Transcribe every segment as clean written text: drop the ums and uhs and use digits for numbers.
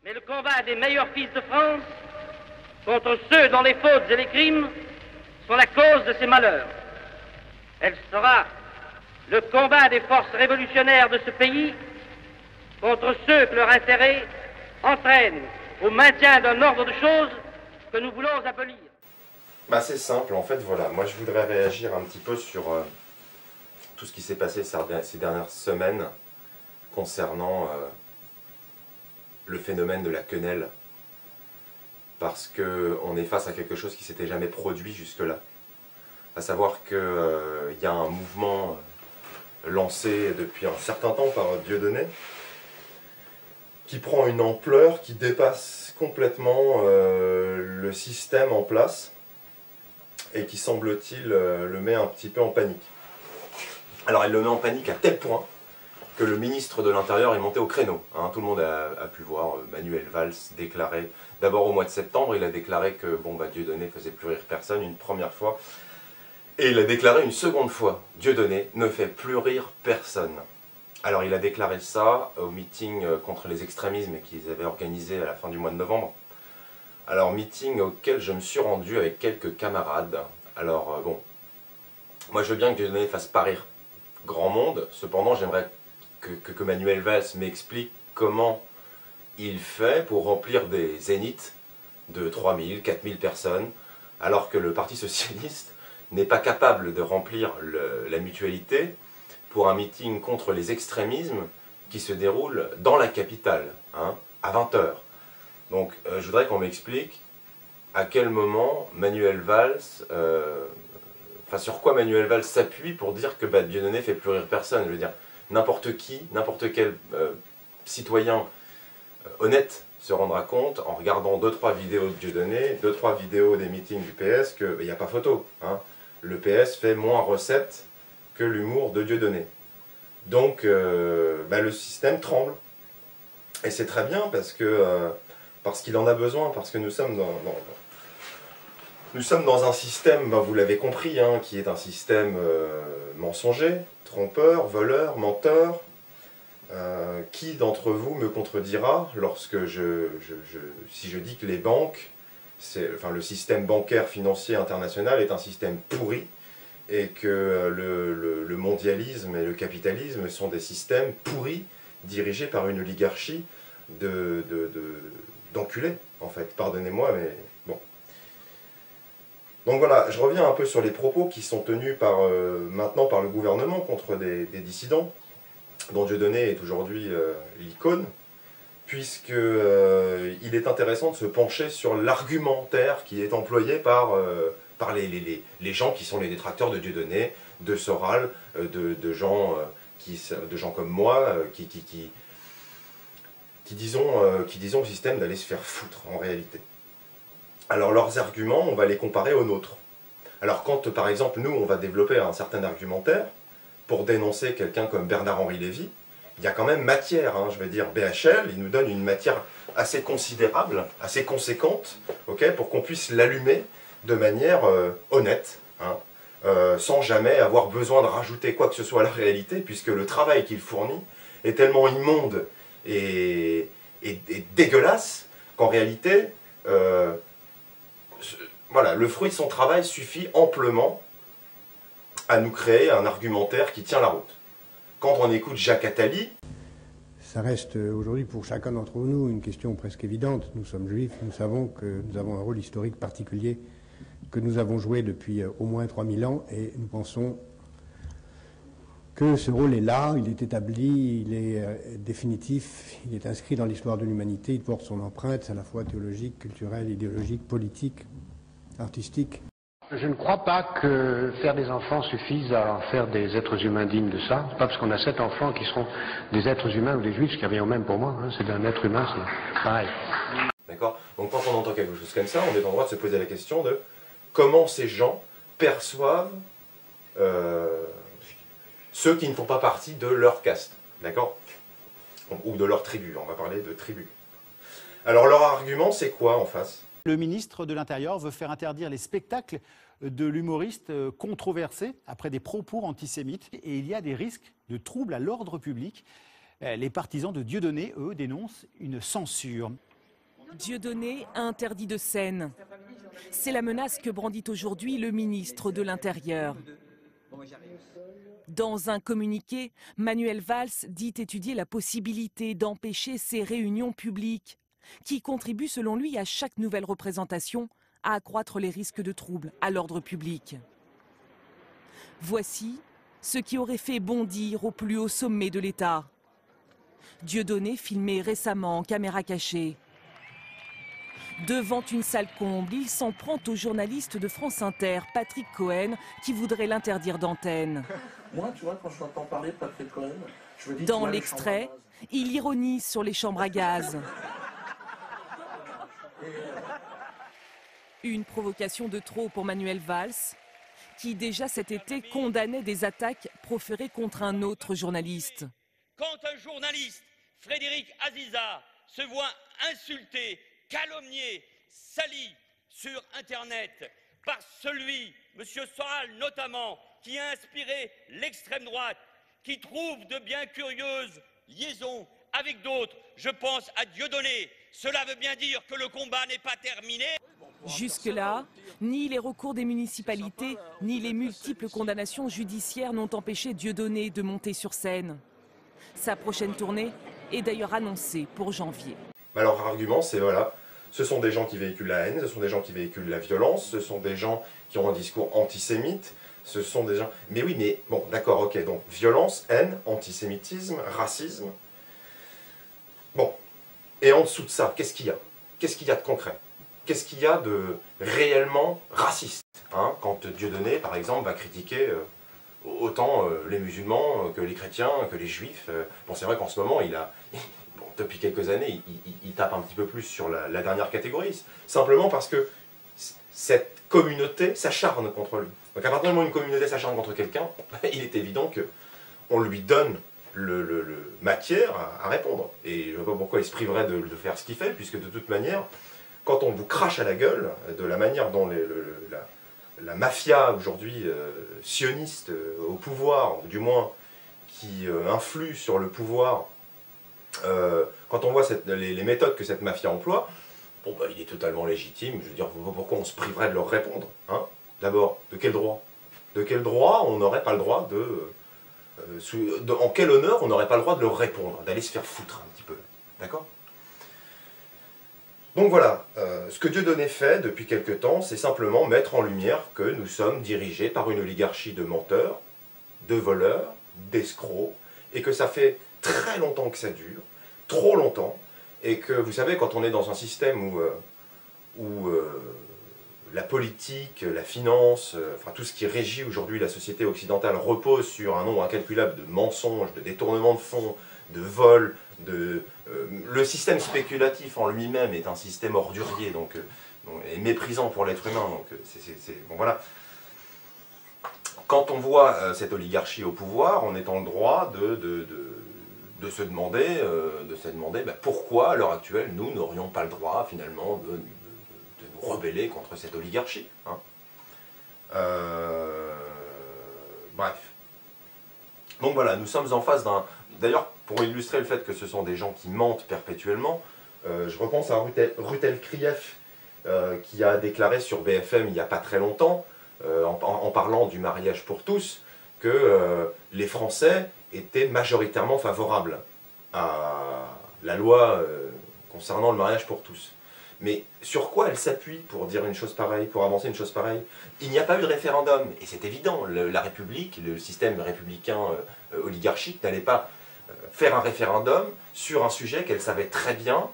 Mais le combat des meilleurs fils de France contre ceux dont les fautes et les crimes sont la cause de ces malheurs. Elle sera le combat des forces révolutionnaires de ce pays contre ceux que leur intérêt entraîne au maintien d'un ordre de choses que nous voulons abolir. C'est simple, en fait, voilà. Moi, je voudrais réagir un petit peu sur tout ce qui s'est passé ces dernières semaines concernant le phénomène de la quenelle. Parce qu'on est face à quelque chose qui ne s'était jamais produit jusque-là. À savoir qu'il y a un mouvement lancé depuis un certain temps par Dieudonné, qui prend une ampleur qui dépasse complètement le système en place et qui, semble-t-il, le met un petit peu en panique. Alors il le met en panique à tel point que le ministre de l'Intérieur est monté au créneau. Tout le monde a pu voir Manuel Valls déclarer, d'abord au mois de septembre, il a déclaré que Dieudonné ne faisait plus rire personne une première fois, et il a déclaré une seconde fois, Dieudonné ne fait plus rire personne. Alors il a déclaré ça au meeting contre les extrémismes qu'ils avaient organisé à la fin du mois de novembre. Alors meeting auquel je me suis rendu avec quelques camarades. Alors moi je veux bien que Dieudonné fasse pas rire grand monde, cependant j'aimerais que Manuel Valls m'explique comment il fait pour remplir des zéniths de 3000, 4000 personnes, alors que le Parti Socialiste n'est pas capable de remplir la mutualité pour un meeting contre les extrémismes qui se déroule dans la capitale, à 20 h. Donc je voudrais qu'on m'explique à quel moment Manuel Valls, sur quoi Manuel Valls s'appuie pour dire que Dieudonné fait plus rire personne. Je veux dire, n'importe qui, n'importe quel citoyen honnête se rendra compte en regardant 2-3 vidéos de Dieudonné, 2-3 vidéos des meetings du PS qu'il n'y a pas photo. Le PS fait moins recette que l'humour de Dieudonné. Donc le système tremble. Et c'est très bien parce qu'il en a besoin, parce que nous sommes dans un système, vous l'avez compris, qui est un système mensonger, trompeur, voleur, menteur. Qui d'entre vous me contredira lorsque si je dis que les banques, le système bancaire financier international est un système pourri et que le mondialisme et le capitalisme sont des systèmes pourris dirigés par une oligarchie d'enculés, en fait. Pardonnez-moi, mais bon. Donc voilà, je reviens un peu sur les propos qui sont tenus maintenant par le gouvernement contre des dissidents, dont Dieudonné est aujourd'hui l'icône, puisqu'il est intéressant de se pencher sur l'argumentaire qui est employé par les gens qui sont les détracteurs de Dieudonné, de Soral, de gens comme moi, qui disons au système d'aller se faire foutre en réalité. Alors leurs arguments, on va les comparer aux nôtres. Alors quand par exemple nous on va développer un certain argumentaire pour dénoncer quelqu'un comme Bernard-Henri Lévy, il y a quand même matière, je veux dire BHL, il nous donne une matière assez considérable, assez conséquente, pour qu'on puisse l'allumer de manière honnête, sans jamais avoir besoin de rajouter quoi que ce soit à la réalité, puisque le travail qu'il fournit est tellement immonde et dégueulasse qu'en réalité, le fruit de son travail suffit amplement à nous créer un argumentaire qui tient la route. Quand on écoute Jacques Attali... Ça reste aujourd'hui pour chacun d'entre nous une question presque évidente. Nous sommes juifs, nous savons que nous avons un rôle historique particulier que nous avons joué depuis au moins 3000 ans et nous pensons que ce rôle est là, il est établi, il est définitif, il est inscrit dans l'histoire de l'humanité, il porte son empreinte à la fois théologique, culturelle, idéologique, politique, artistique. Je ne crois pas que faire des enfants suffise à en faire des êtres humains dignes de ça. C'est pas parce qu'on a 7 enfants qui seront des êtres humains ou des juifs, ce qui revient au même pour moi. C'est un être humain, c'est pareil. D'accord. Donc quand on entend quelque chose comme ça, on est en droit de se poser la question de comment ces gens perçoivent ceux qui ne font pas partie de leur caste. D'accord. Ou de leur tribu. On va parler de tribu. Alors leur argument, c'est quoi en face ? Le ministre de l'Intérieur veut faire interdire les spectacles de l'humoriste controversé après des propos antisémites. Et il y a des risques de troubles à l'ordre public. Les partisans de Dieudonné, eux, dénoncent une censure. Dieudonné interdit de scène. C'est la menace que brandit aujourd'hui le ministre de l'Intérieur. Dans un communiqué, Manuel Valls dit étudier la possibilité d'empêcher ces réunions publiques, qui contribuent selon lui à chaque nouvelle représentation à accroître les risques de troubles à l'ordre public. Voici ce qui aurait fait bondir au plus haut sommet de l'État. Dieudonné filmé récemment en caméra cachée. Devant une salle comble, il s'en prend au journaliste de France Inter, Patrick Cohen, qui voudrait l'interdire d'antenne. Moi, tu vois, quand je t'entends parler de Patrick Cohen, je me dis... Dans l'extrait, il ironise sur les chambres à gaz. Une provocation de trop pour Manuel Valls, qui déjà cet été condamnait des attaques proférées contre un autre journaliste. Quand un journaliste, Frédéric Aziza, se voit insulté, calomnié, sali sur Internet par celui, M. Soral notamment, qui a inspiré l'extrême droite, qui trouve de bien curieuses liaisons avec d'autres, je pense à Dieudonné. Cela veut bien dire que le combat n'est pas terminé. Jusque-là, ni les recours des municipalités, ni les multiples condamnations judiciaires n'ont empêché Dieudonné de monter sur scène. Sa prochaine tournée est d'ailleurs annoncée pour janvier. Alors, argument, c'est voilà, ce sont des gens qui véhiculent la haine, ce sont des gens qui véhiculent la violence, ce sont des gens qui ont un discours antisémite, ce sont des gens... Mais oui, mais bon, d'accord, ok, donc violence, haine, antisémitisme, racisme. Bon, et en dessous de ça, qu'est-ce qu'il y a? Qu'est-ce qu'il y a de concret? Qu'est-ce qu'il y a de réellement raciste, hein, quand Dieudonné, par exemple, va critiquer autant les musulmans que les chrétiens, que les juifs. Bon, c'est vrai qu'en ce moment, bon, depuis quelques années, il tape un petit peu plus sur la dernière catégorie, simplement parce que cette communauté s'acharne contre lui. Donc à partir du moment où une communauté s'acharne contre quelqu'un, il est évident qu'on lui donne matière à répondre. Et je ne vois pas pourquoi il se priverait de faire ce qu'il fait, puisque de toute manière, quand on vous crache à la gueule, de la manière dont la mafia aujourd'hui sioniste au pouvoir, ou du moins qui influe sur le pouvoir, quand on voit les méthodes que cette mafia emploie, bon, bah, il est totalement légitime. Je veux dire, pourquoi on se priverait de leur répondre, hein? D'abord, de quel droit? De quel droit on n'aurait pas le droit en quel honneur on n'aurait pas le droit de leur répondre, d'aller se faire foutre un petit peu, d'accord? Donc voilà, ce que Dieudonné fait depuis quelque temps, c'est simplement mettre en lumière que nous sommes dirigés par une oligarchie de menteurs, de voleurs, d'escrocs, et que ça fait très longtemps que ça dure, trop longtemps, et que vous savez, quand on est dans un système où la politique, la finance, enfin tout ce qui régit aujourd'hui la société occidentale repose sur un nombre incalculable de mensonges, de détournements de fonds, de vols, le système spéculatif en lui-même est un système ordurier, donc et méprisant pour l'être humain. Donc bon, voilà. Quand on voit cette oligarchie au pouvoir, on est en droit de se demander, pourquoi à l'heure actuelle nous n'aurions pas le droit finalement de nous rebeller contre cette oligarchie, hein. Bref. Donc voilà, nous sommes en face d'un... D'ailleurs, pour illustrer le fait que ce sont des gens qui mentent perpétuellement, je repense à Rutel Krief, qui a déclaré sur BFM il n'y a pas très longtemps, en parlant du mariage pour tous, que les Français étaient majoritairement favorables à la loi concernant le mariage pour tous. Mais sur quoi elle s'appuie pour dire une chose pareille, pour avancer une chose pareille? Il n'y a pas eu de référendum, et c'est évident, la République, le système républicain oligarchique n'allait pas faire un référendum sur un sujet qu'elle savait très bien,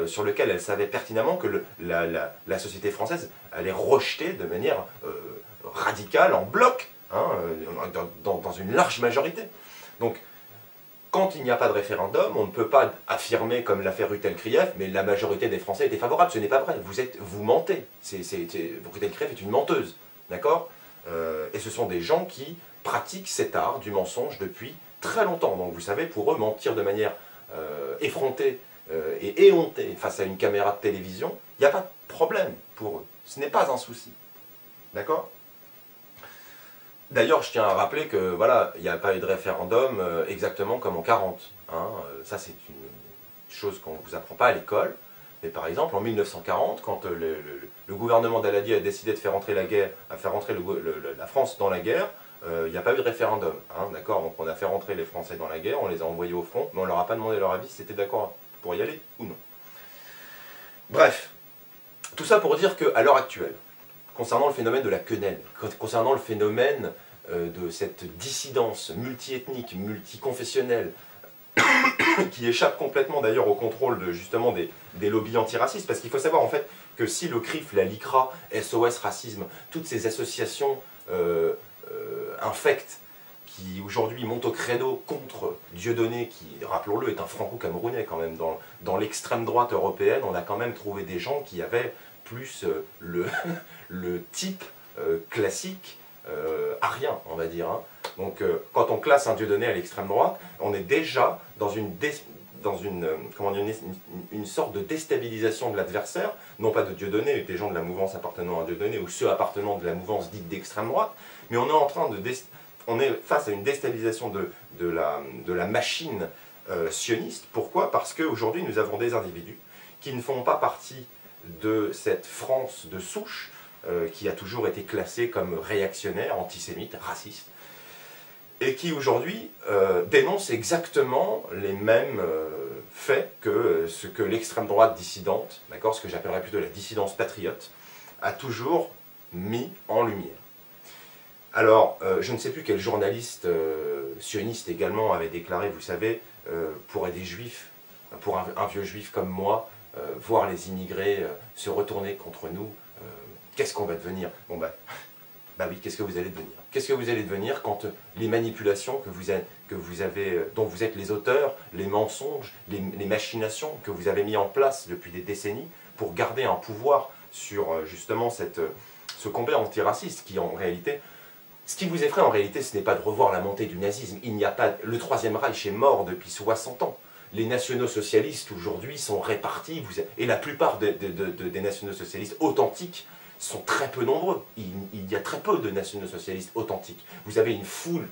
sur lequel elle savait pertinemment que la société française allait rejeter de manière radicale, en bloc, hein, dans une large majorité. Donc, quand il n'y a pas de référendum, on ne peut pas affirmer, comme l'a fait Rutel Krief, mais la majorité des Français étaient favorables. Ce n'est pas vrai, vous mentez. Rutel Krief est une menteuse, d'accord? Et ce sont des gens qui pratiquent cet art du mensonge depuis très longtemps. Donc vous savez, pour eux, mentir de manière effrontée et éhontée face à une caméra de télévision, il n'y a pas de problème pour eux. Ce n'est pas un souci, d'accord? D'ailleurs, je tiens à rappeler que voilà, il n'y a pas eu de référendum exactement comme en 40. Hein. Ça, c'est une chose qu'on ne vous apprend pas à l'école. Mais par exemple, en 1940, quand le gouvernement d'Aladi a décidé de faire rentrer la France dans la guerre, il n'y a pas eu de référendum, hein, d'accord? Donc on a fait rentrer les Français dans la guerre, on les a envoyés au front, mais on ne leur a pas demandé leur avis si c'était d'accord pour y aller ou non. Bref, tout ça pour dire qu'à l'heure actuelle, concernant le phénomène de la quenelle, concernant le phénomène de cette dissidence multiethnique, multiconfessionnelle, qui échappe complètement d'ailleurs au contrôle justement des lobbies antiracistes, parce qu'il faut savoir en fait que si le CRIF, la LICRA, SOS Racisme, toutes ces associations infectes qui aujourd'hui montent au créneau contre Dieudonné, qui, rappelons-le, est un franco-camerounais quand même, dans l'extrême droite européenne, on a quand même trouvé des gens qui avaient plus le type classique arien, on va dire. Hein. Donc quand on classe un Dieudonné à l'extrême droite, on est déjà dans une sorte de déstabilisation de l'adversaire, non pas de Dieudonné, mais des gens de la mouvance appartenant à Dieudonné, ou ceux appartenant de la mouvance dite d'extrême droite, mais on est face à une déstabilisation de la machine sioniste. Pourquoi? Parce qu'aujourd'hui, nous avons des individus qui ne font pas partie de cette France de souche, qui a toujours été classée comme réactionnaire, antisémite, raciste, et qui aujourd'hui dénoncent exactement les mêmes faits que ce que l'extrême droite dissidente, d'accord, ce que j'appellerais plutôt la dissidence patriote, a toujours mis en lumière. Alors, je ne sais plus quel journaliste sioniste également avait déclaré, vous savez, pour des juifs, pour un vieux juif comme moi, voir les immigrés se retourner contre nous, qu'est-ce qu'on va devenir? Bon bah oui, qu'est-ce que vous allez devenir? Qu'est-ce que vous allez devenir quand les manipulations dont vous êtes les auteurs, les mensonges, les machinations que vous avez mis en place depuis des décennies pour garder un pouvoir sur justement ce combat antiraciste qui en réalité... Ce qui vous effraie en réalité, ce n'est pas de revoir la montée du nazisme. Il n'y a pas... Le Troisième Reich est mort depuis 60 ans. Les nationaux-socialistes aujourd'hui sont répartis, et la plupart des nationaux-socialistes authentiques sont très peu nombreux. Il y a très peu de nationaux-socialistes authentiques. Vous avez une foule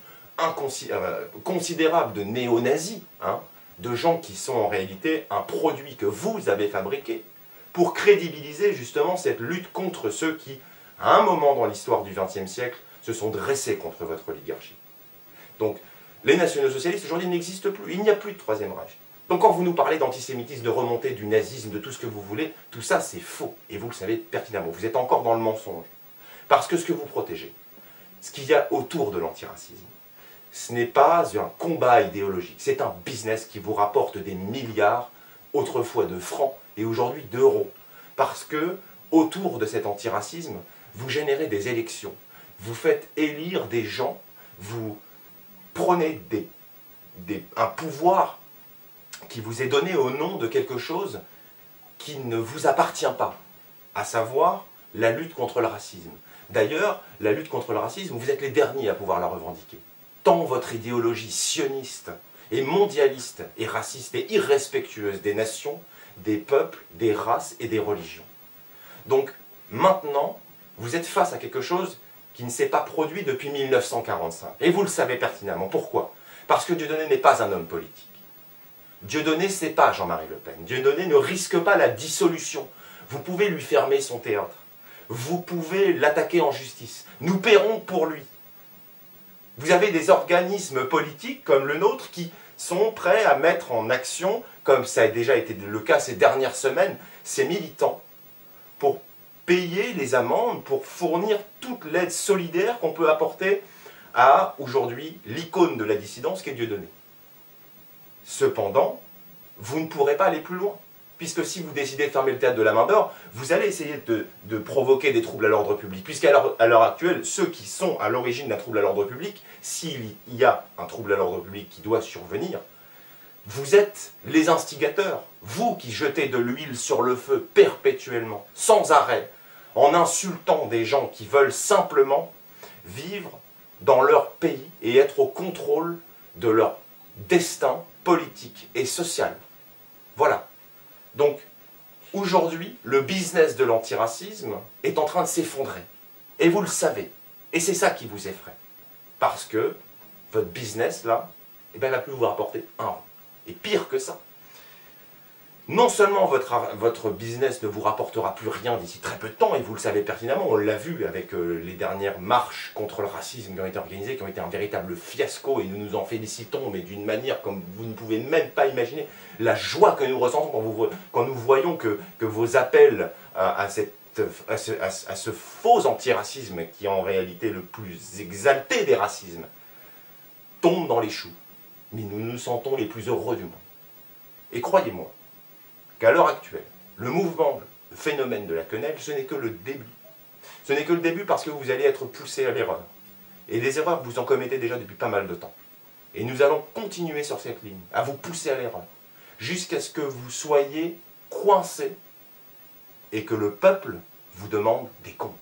considérable de néo-nazis, hein, de gens qui sont en réalité un produit que vous avez fabriqué pour crédibiliser justement cette lutte contre ceux qui, à un moment dans l'histoire du XXe siècle, se sont dressés contre votre oligarchie. Donc, les nationaux-socialistes aujourd'hui n'existent plus. Il n'y a plus de Troisième Reich. Donc quand vous nous parlez d'antisémitisme, de remontée du nazisme, de tout ce que vous voulez, tout ça c'est faux. Et vous le savez pertinemment. Vous êtes encore dans le mensonge. Parce que ce que vous protégez, ce qu'il y a autour de l'antiracisme, ce n'est pas un combat idéologique. C'est un business qui vous rapporte des milliards, autrefois de francs, et aujourd'hui d'euros. Parce que autour de cet antiracisme, vous générez des élections. Vous faites élire des gens, vous prenez un pouvoir qui vous est donné au nom de quelque chose qui ne vous appartient pas, à savoir la lutte contre le racisme. D'ailleurs, la lutte contre le racisme, vous êtes les derniers à pouvoir la revendiquer. Tant votre idéologie sioniste et mondialiste et raciste et irrespectueuse des nations, des peuples, des races et des religions. Donc, maintenant, vous êtes face à quelque chose qui ne s'est pas produit depuis 1945. Et vous le savez pertinemment. Pourquoi? Parce que Dieudonné n'est pas un homme politique. Dieudonné, ce n'est pas Jean-Marie Le Pen. Dieudonné ne risque pas la dissolution. Vous pouvez lui fermer son théâtre. Vous pouvez l'attaquer en justice. Nous paierons pour lui. Vous avez des organismes politiques comme le nôtre qui sont prêts à mettre en action, comme ça a déjà été le cas ces dernières semaines, ces militants, pour payer les amendes, pour fournir toute l'aide solidaire qu'on peut apporter à, aujourd'hui, l'icône de la dissidence qu'est Dieudonné. Cependant, vous ne pourrez pas aller plus loin, puisque si vous décidez de fermer le théâtre de la main d'or, vous allez essayer de provoquer des troubles à l'ordre public, puisqu'à l'heure actuelle, ceux qui sont à l'origine d'un trouble à l'ordre public, s'il y a un trouble à l'ordre public qui doit survenir, vous êtes les instigateurs, vous qui jetez de l'huile sur le feu perpétuellement, sans arrêt, en insultant des gens qui veulent simplement vivre dans leur pays et être au contrôle de leur destin politique et social. Voilà. Donc, aujourd'hui, le business de l'antiracisme est en train de s'effondrer. Et vous le savez. Et c'est ça qui vous effraie. Parce que votre business, là, eh ben, va plus vous rapporter un rond. Et pire que ça. non seulement votre business ne vous rapportera plus rien d'ici très peu de temps, et vous le savez pertinemment, on l'a vu avec les dernières marches contre le racisme qui ont été organisées, qui ont été un véritable fiasco, et nous nous en félicitons, mais d'une manière comme vous ne pouvez même pas imaginer la joie que nous ressentons quand nous voyons que vos appels à ce faux antiracisme, qui est en réalité le plus exalté des racismes, tombent dans les choux. Mais nous nous sentons les plus heureux du monde. Et croyez-moi, qu'à l'heure actuelle, le mouvement, le phénomène de la quenelle, ce n'est que le début. Ce n'est que le début parce que vous allez être poussé à l'erreur. Et les erreurs, vous en commettez déjà depuis pas mal de temps. Et nous allons continuer sur cette ligne, à vous pousser à l'erreur, jusqu'à ce que vous soyez coincés et que le peuple vous demande des comptes.